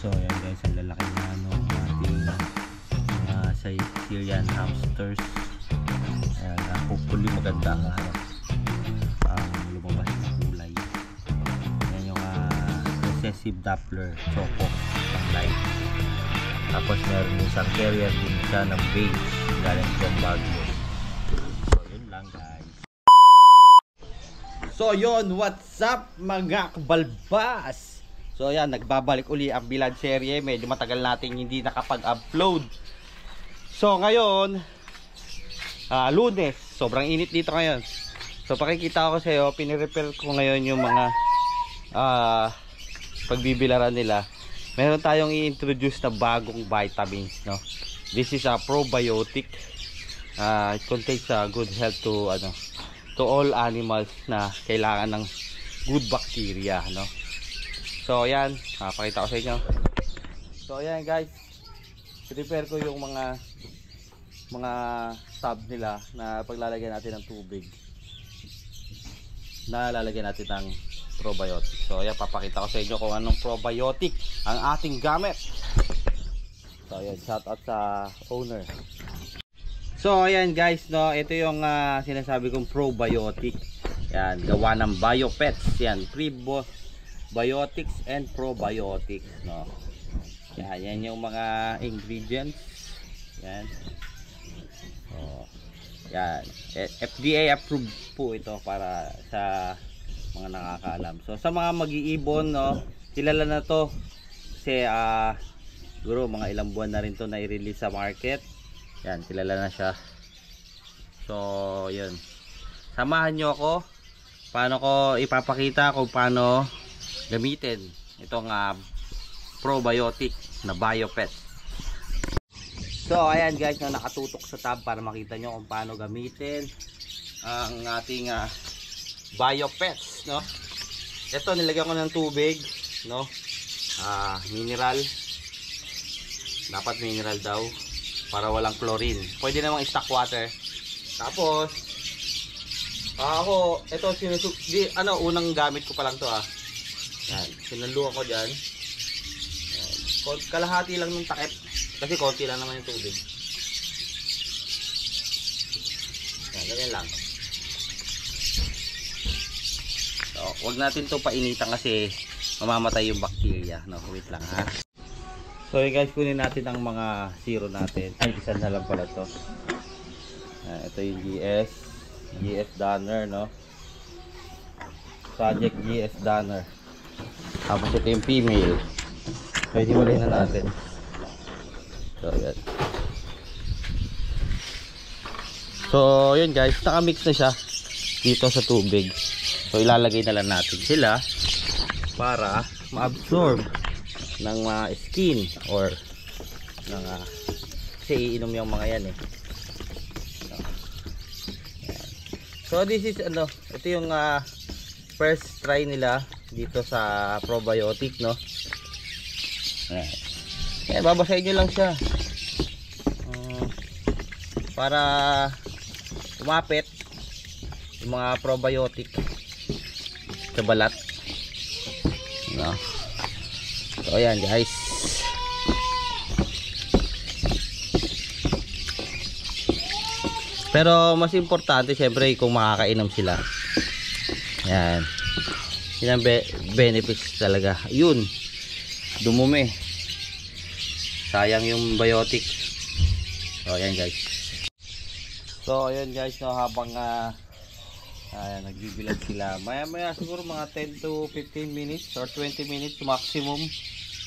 So ayan guys, ang lalaki na nung ating mga Syrian hamsters. Ayan, hopefully maganda ang lumabas na kulay. Ayan yung recessive Doppler choco pang light. Tapos meron din isang carrier din siya ng beige galing from Baguio. So yun lang guys. So yun, what's up mga kabalbas? So yan, nagbabalik uli ang Bilad serye. Medyo matagal natin hindi nakapag-upload. So ngayon, Lunes, sobrang init dito ngayon. So pakikita ko sa iyo, pinirepair ko ngayon yung mga pagbibilaran nila. Meron tayong i-introduce na bagong vitamins, no? This is a probiotic. It contains good health to all animals na kailangan ng good bacteria, no? So ayan, pakita ko sa inyo. So ayan guys, prepare ko yung mga tub nila na paglalagyan natin ng tubig, na lalagyan natin ng probiotic. So ayan, papakita ko sa inyo kung anong probiotic ang ating gamit. So ayan, shout out sa owner. So ayan guys, no, ito yung sinasabi kong probiotic. Yan, gawa ng BioPets. Yan, prebiotics and probiotics, no. Yan yung mga ingredients. Yan. So, yan, FDA approved po ito para sa mga nakakaalam. So sa mga mag-iibon, no, kilala na to kasi siguro mga ilang buwan na rin to na i-release sa market. Yan, kilala na siya. So yun, samahan nyo ako paano ko ipapakita kung paano gamitin itong probiotic na BioPet. So ayan guys, no, nakatutok sa tab para makita nyo kung paano gamitin ang ating BioPets, no. Ito, nilagyan ko ng tubig, no, mineral, dapat mineral daw para walang chlorine. Pwede namang stock water. Tapos ako, ito unang gamit ko pa lang to. Yan, sinalo ako dyan. Yan. Kalahati lang ng takip kasi konti lang naman yung tubig. Yan, ganyan lang. So, wag natin to painitan kasi mamamatay yung bacteria, no? Wait lang ha. So guys, kunin natin ang mga zero natin. Ay, isa na lang pala to. Ito yung GS Danner, no? Project GS Danner. Tapos ito yung female. So hiwalay na natin. So yan. So yun guys, nakamix na siya dito sa tubig. So ilalagay na lang natin sila para ma-absorb ng skin or ng kasi iinom yung mga yan eh. So this is ito yung first try nila dito sa probiotic, no. Ayan, babasahin nyo lang siya para umapit yung mga probiotic sa balat, no. So ayan guys, pero mas importante syempre kung makakainom sila. Yan, yun ang benefits talaga. Yun, dumumi, sayang yung biotic. So ayan guys. So ayan guys, no, habang nagbibilad sila, maya siguro mga 10 to 15 minutes or 20 minutes maximum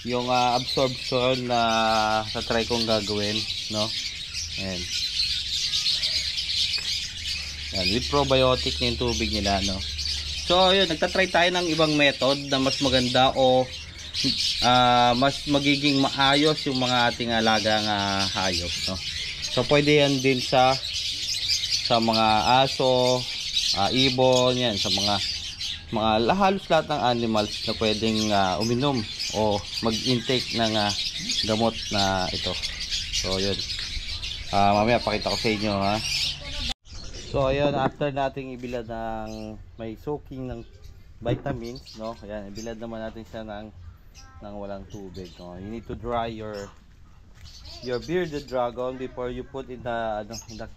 yung absorption na try kong gagawin, no. Ayan. Yan, with probiotic na yung tubig nila, no. So yun, nagtatry tayo ng ibang method na mas maganda o mas magiging maayos yung mga ating alagang hayop, no. So pwede yan din sa mga aso, ibon, yan, sa mga halos lahat ng animals na pwedeng uminom o mag-intake ng gamot na ito. So yun, mamaya pakita ko sa inyo, ha. So ayun, after nating ibilad ng may soaking ng vitamins, no. Ayan, ibilad naman natin siya ng ng walang tubig, no? You need to dry your bearded dragon before you put in the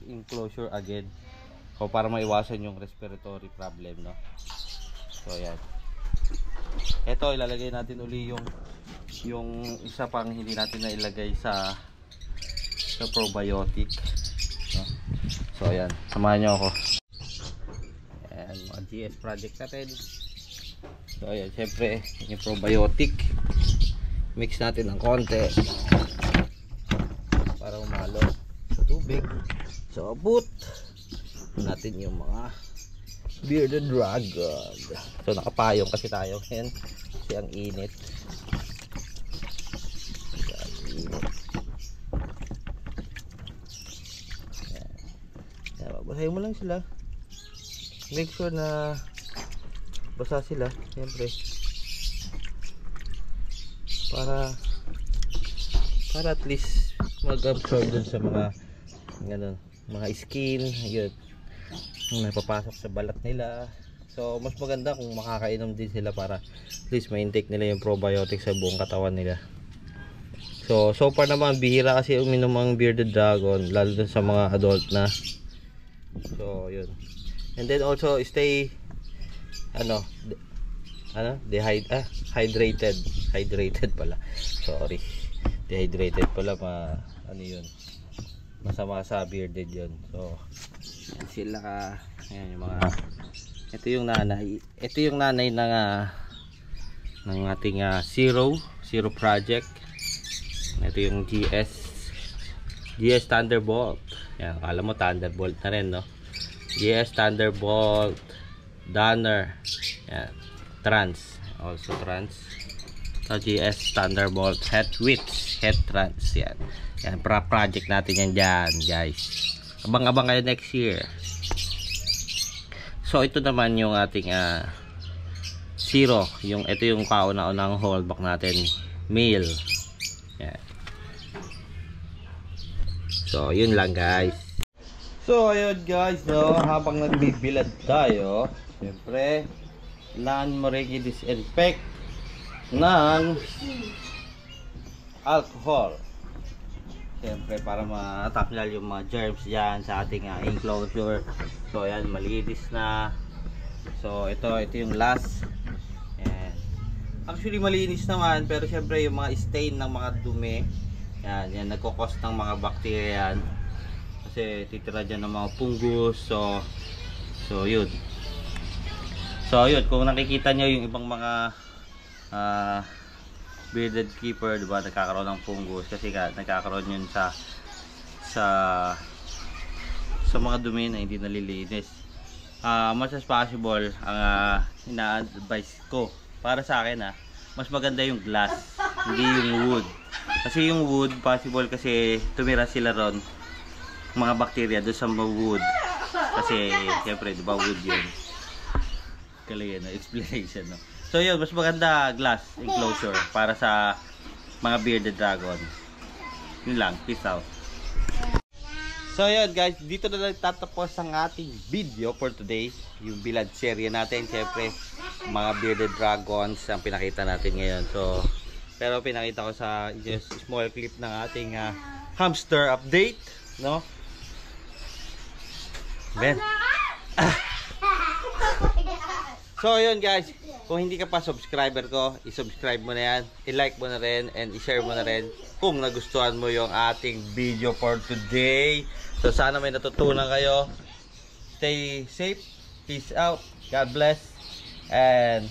enclosure again. So para maiwasan yung respiratory problem, no? So ayan. Ito ilalagay natin uli yung isa pang hindi natin na ilagay sa probiotic, no? So ayan, samahan nyo ako. Ayan, mga GS project natin. So ayan, syempre yung probiotic mix natin ng konti para umalo sa tubig. So abot natin yung mga bearded dragon. So nakapayong kasi tayo ngayon kasi ang init. Basahin mo lang sila, make sure na basa sila siyempre para at least mag-absorb dun sa mga skin, yun, napapasok sa balat nila. So mas maganda kung makakainom din sila para at least ma-intake nila yung probiotic sa buong katawan nila. So far naman bihira kasi uminom ang bearded dragon, lalo dun sa mga adult na. So yun, and then also stay hydrated pala, sorry, dehydrated pala, yun, masama sa bearded yun. So yan sila, yan yung mga, ito yung nanay ng ating zero project. Ito yung GS Thunderbolt. Yan, alam mo Thunderbolt na rin, no? GS Thunderbolt Donner. Yan, trans, also trans. So GS Thunderbolt head trans. Yan, project natin yan dyan, guys. Abang-abang kayo next year. So ito naman yung ating zero, ito yung kauna-unang holdback natin, male. Yan. So yun lang, guys. So ayun, guys, no, habang nagbibilad tayo, siyempre kailangan mo rin i-disinfect ng alcohol, siyempre para matanggal yung mga germs dyan sa ating enclosure. So ayan, malinis na. So ito yung last. Ayan. Actually malinis naman, pero siyempre yung mga stain ng mga dumi, yan nagkukos ng mga bacteria yan, kasi titira dyan ng mga fungus. So yun, kung nakikita nyo yung ibang mga bearded keeper, diba, nagkakaroon ng fungus kasi nagkakaroon yun sa mga dumi na hindi nalilinis. Much as possible, ang ina-advise ko para sa akin, mas maganda yung glass, hindi yung wood. Kasi yung wood, possible kasi tumira sila ron, mga bacteria doon sa wood. Kasi siyempre, di ba, wood yun. Kalayan na explanation, no? So yun, mas maganda glass enclosure para sa mga bearded dragon. Yun lang, peace out. So yun, guys, dito na lang tatapos ang ating video for today. Yung bilad serye natin, siyempre mga bearded dragons ang pinakita natin ngayon. So pero pinakita ko sa just small clip ng ating hamster update, no? Ben. So yun, guys, kung hindi ka pa subscriber ko, i-subscribe mo na yan, i-like mo na rin, and i-share mo na rin kung nagustuhan mo yung ating video for today. So sana may natutunan kayo. Stay safe, peace out, God bless, and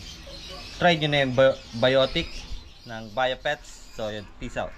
try nyo na yung biotic ng Biopets. So yun, peace out.